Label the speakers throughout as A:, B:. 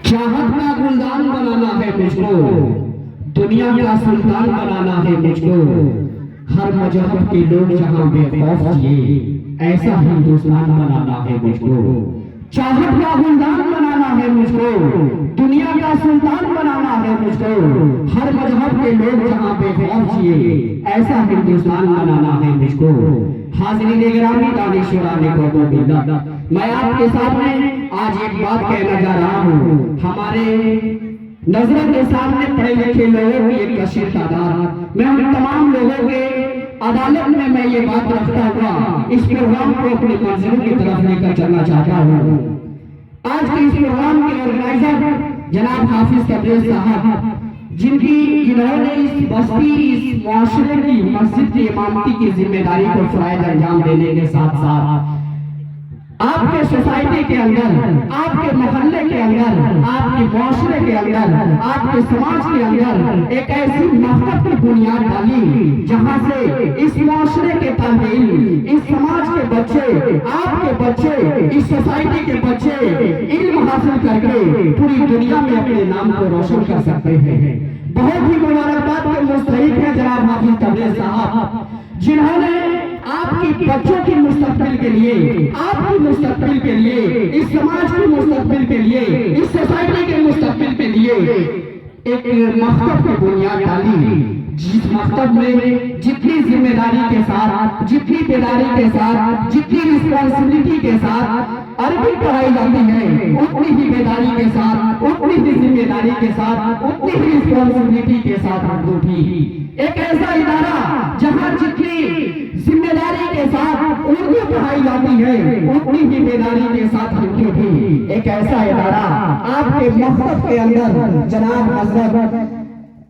A: चाहत का गुलदान बनाना है मुझको, दुनिया का सुल्तान बनाना है मुझको। हर मजहब के लोग जहां बेखौफ जिए, ऐसा हिंदुस्तान बनाना है मुझको। चाहत का गुलदान बनाना है मुझको, दुनिया का सुल्तान बनाना है मुझको। हर मजहब के लोग जहां बेखौफ जिए, ऐसा हिंदुस्तान बनाना है मुझको। हाज़रीन गिरामी, दानिशवरान को बिल्ला, मैं आपके सामने आज एक बात कहना जा रहा हूँ। हमारे नजरों के सामने पढ़े लिखे लोगों की एक कशीर तादाद, मैं उन तमाम लोगों के अदालत में मैं ये बात रखता हुआ इस प्रोग्राम को अपनी मंजिलों की तरफ लेकर चलना चाहता हूँ। आज के इस प्रोग्राम के ऑर्गेनाइजर जनाब हाफिज तबरेज साहब, जिन्होंने इस बस्ती, इस मुआशरे की मस्जिद की इमामती की जिम्मेदारी को फराइज अंजाम देने के साथ साथ आपके सोसाइटी के अंदर, आपके मोहल्ले के अंदर, आपके मुआशरे के अंदर, आपके समाज के अंदर एक ऐसी मकसद की बुनियाद डाली जहां से इस मुआशरे के तालिब इल्म, इस समाज के बच्चे, आपके बच्चे, इस सोसाइटी के बच्चे इल्म हासिल करके पूरी दुनिया में अपने नाम को रोशन कर सकते हैं। बहुत ही मुबारकबाद के मुस्तहिक है जनाब हाफिज तबरेज साहब, जिन्होंने आपकी बच्चों की मुस्तकबिल के लिए, आपकी मुस्तकबिल के लिए, इस समाज की मुस्तकबिल के लिए, इस सोसाइटी के मुस्तकबिल के लिए एक मकसद की बुनियाद डाली, जिस मकसद में जितनी जिम्मेदारी के साथ, जितनी बेदारी के साथ, जितनी रिस्पॉन्सिबिलिटी के साथ अरबी पढ़ाई जाती है, उतनी ही बेदारी के साथ, उतनी ही जिम्मेदारी के साथ, उतनी ही रिस्पॉन्सिबिलिटी के साथ उर्दू भी एक ऐसा इदारा जहां जितनी जिम्मेदारी के साथ उर्दू पढ़ाई जाती है, उतनी ही बेदारी के साथ हिंदी भी एक ऐसा इदारा आपके मकसद के अंदर जनाब हज़रत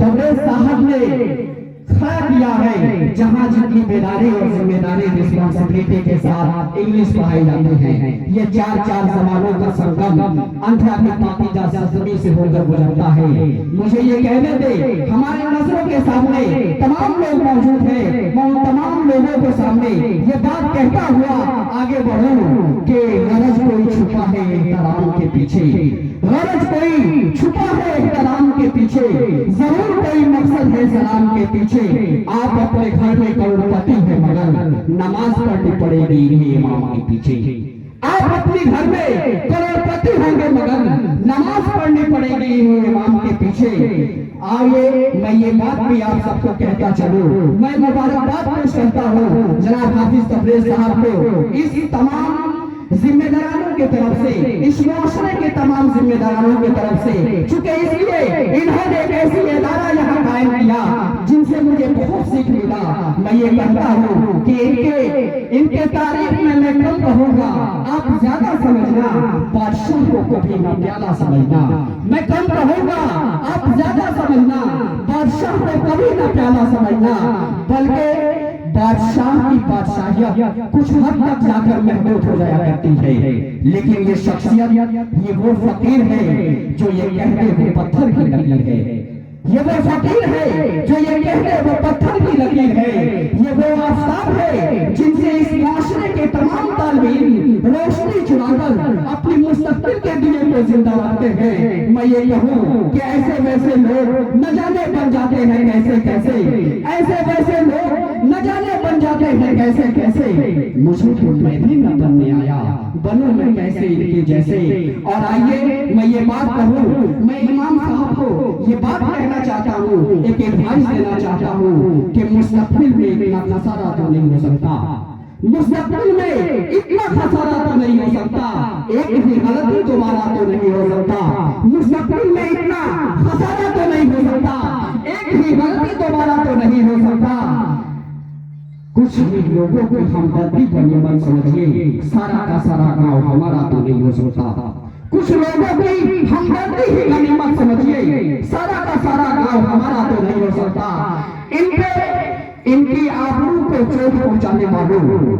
A: तबरेज साहब ने खड़ा किया है, जहां जितनी बेदारी और जिम्मेदारी रिस्पॉन्सिबिलिटी के साथ इंग्लिश पढ़ाई जाती है। ये चार जमानों का संगम अंतर्राष्ट्रीय पाकीज़ा सरजमी से होकर गुजरता है। मुझे ये कहने दे, हमारे नजरों के सामने तमाम लोग मौजूद हैं, मैं उन तमाम लोगों के सामने ये बात कहता हुआ आगे बढ़ूं कि गरज कोई छुपा है एहतराम के पीछे, गरज कोई छुपा है एहतराम के पीछे, जरूर कोई मकसद है सलाम के पीछे। आप अपने घर में करोड़पति है मगर नमाज पढ़नी पड़ेगी इमाम के पीछे। आप अपने घर में करोड़पति होंगे मगर नमाज पढ़नी पड़ेगी इमाम के पीछे। आइए मैं ये बात भी आप सबको कहता चलूं, मैं मुबारकबाद पेश करता हूँ जनाब हाफिज तबरेज साहब को इस तमाम जिम्मेदारों की तरफ से, इस मुआशरे के तमाम जिम्मेदारों की तरफ से, चूंकि इसलिए इन्होंने एक ऐसी इदारा यहाँ कायम किया जिनसे मुझे बहुत सीख मिला। मैं ये कहता हूँ कि इनके तारीफ में मैं कम कहूँगा, आप ज्यादा समझना, बादशाह को कभी ना प्याला समझना। मैं कम कहूँगा, आप ज्यादा समझना, बादशाह को कभी ना प्याला समझना, बल्कि बादशाह की बादशाहियत कुछ हद तक जाकर महदूद हो जाया करती है, लेकिन ये शख्सियत, ये वो फकीर है जो ये कहते हुए पत्थर की लकीर है, ये वो फकीर है जो ये कहते हुए पत्थर की लकीर है, ये वो आफताब है जिनसे इस मुआशरे के तमाम तालिब रोशनी चुराकर अपनी मुस्तकबिल के दिए को जिंदा रखते हैं। मैं ये कहूँ कि ऐसे वैसे लोग न जाने बन जाते हैं कैसे कैसे, ऐसे वैसे लोग न जाने बन जाते हैं कैसे कैसे। मुझे तो मैं भी न बनने आया, बनूं मैं कैसे इनके जैसे। और आइए मैं ये बात कहूँ, मैं इमाम साहब को ये बात कहना चाहता हूँ, एक एडवाइस देना चाहता हूँ कि मुस्तकबिल में इतना खसारा तो नहीं हो सकता, मुस्तकबिल में इतना खसारा तो नहीं हो सकता, एक भी गलती दोबारा तो नहीं हो सकता, मुस्तकबिल में इतना खसारा तो नहीं हो सकता, एक भी गलती दोबारा तो नहीं हो सकता। कुछ भी लोगों को हमदर्दी बनी मन समझिए, सारा का सारा गांव हमारा तो नहीं हो सकता। कुछ लोगों की हमदर्दी ही गनीमत समझिए, सारा का सारा गांव हमारा तो नहीं हो सकता। इनकी आबरू को चोट पहुंचाने वालों,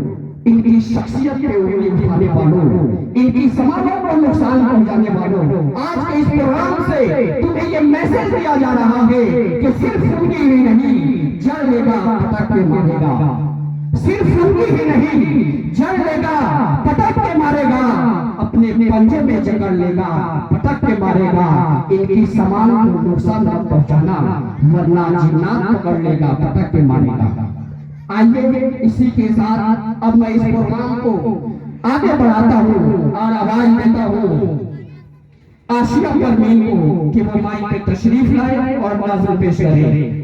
A: इनकी शख्सियत पे उंगली उठाने वालों, इनकी समाजों को नुकसान पहुंचाने वालों, आज के इस प्रोग्राम से तुम्हें ये मैसेज दिया जा रहा है कि सिर्फ उनकी ही नहीं, जड़ लेगा पटक के मारेगा, सिर्फ उनकी ही नहीं, जड़ लेगा पटक के मारेगा, अपने पंजे में जकड़ लेगा, पटक के मारेगा। मारेगा, इनकी सामान को नुकसान मत पहुंचाना, वरना जिन्नात पकड़ लेगा, पटक के मारेगा। आइए इसी के साथ अब मैं इस प्रोग्राम को आगे बढ़ाता हूँ और आवाज देता हूँ आसिया परवीन को कि वो माइक पे तशरीफ लाए और नाज़िम पेश करें।